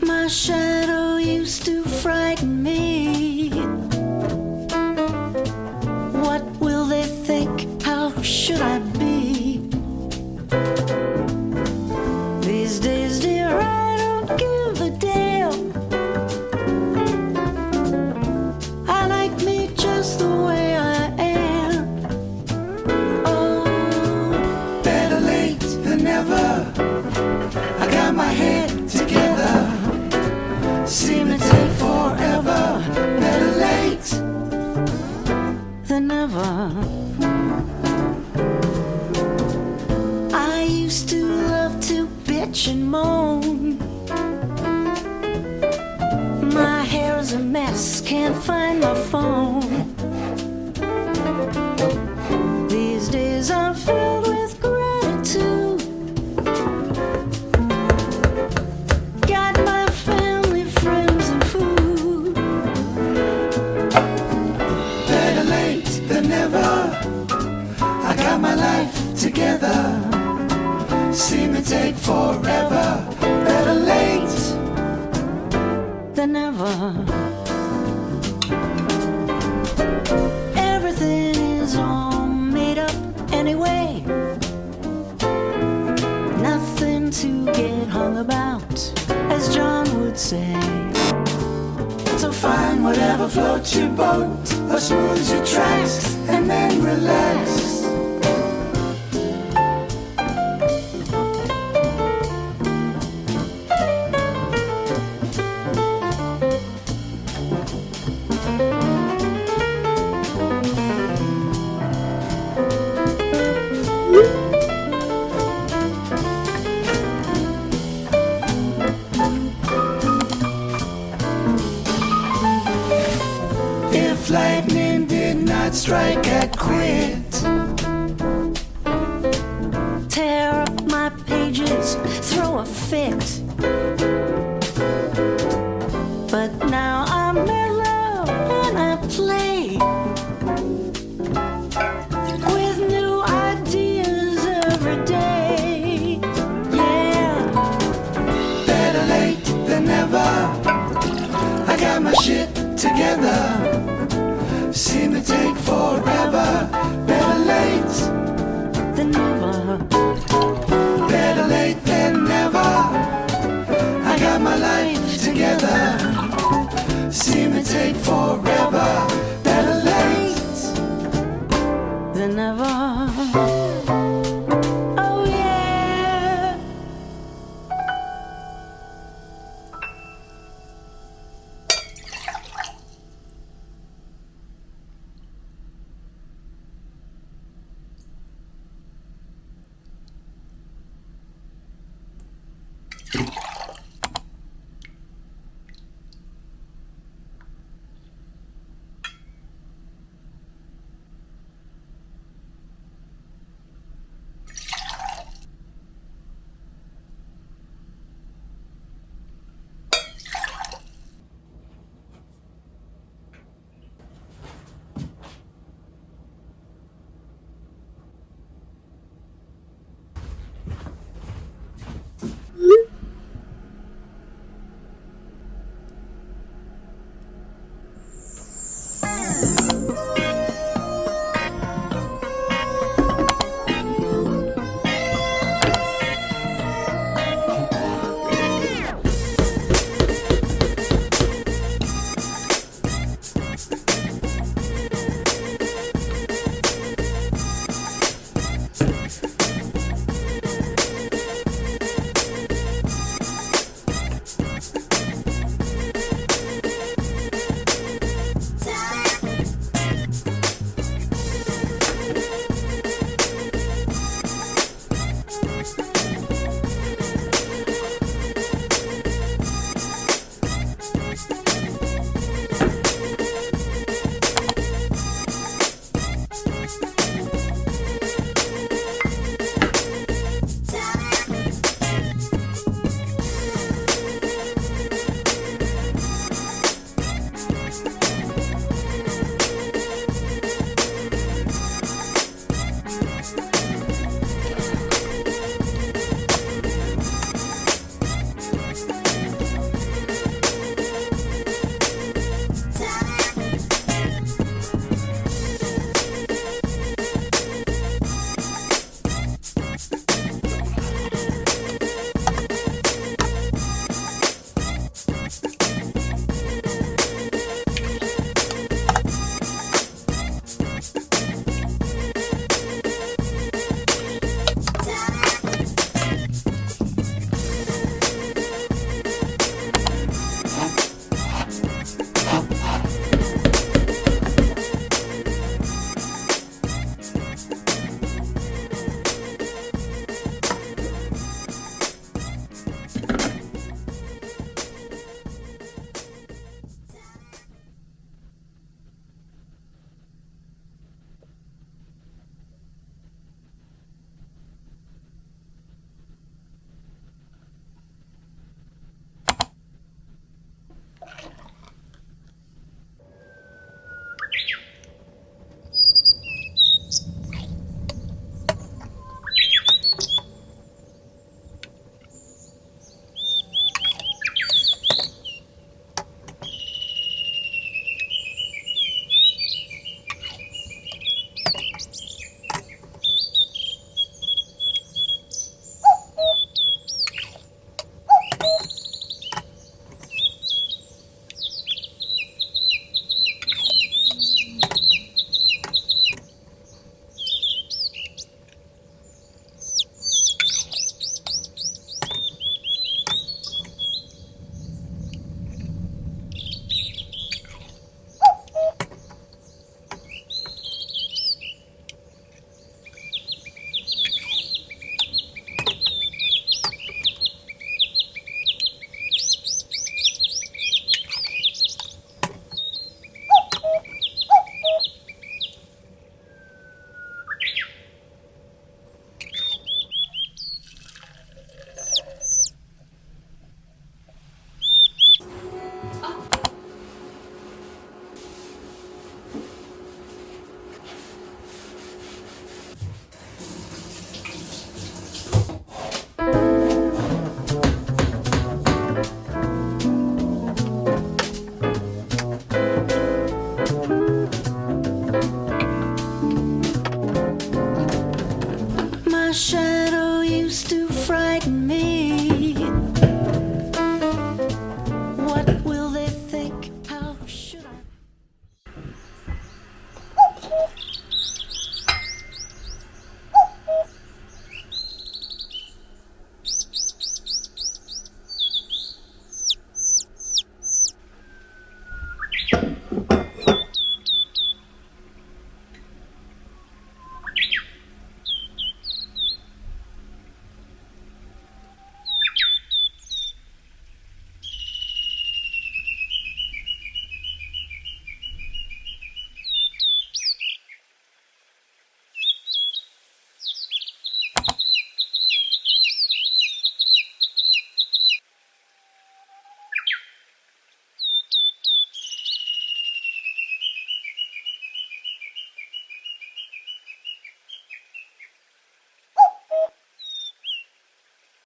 My shadow used to frighten me. What will they think? How should I be? These days, dear, I don't give a damn. I like me just the way I am. Oh, Better late than never. I got my head together. Seem to take forever. Better late than never. I used to love to bitch and moan. My hair's a mess, can't find my phone. These days I'm filled with gratitude. Got my family, friends, and food. better late than never. I got my life together. Seem to take forever. Better late than never. Everything is all made up anyway. Nothing to get hung about, as John would say. So find whatever floats your boat or smooths your tracks, and then relax. If lightning did not strike, I'd quit. Tear up my pages, throw a fit. But now I'm mellow and I play with new ideas every day. Yeah, Better late than never. I got my shit together. Seem to take forever.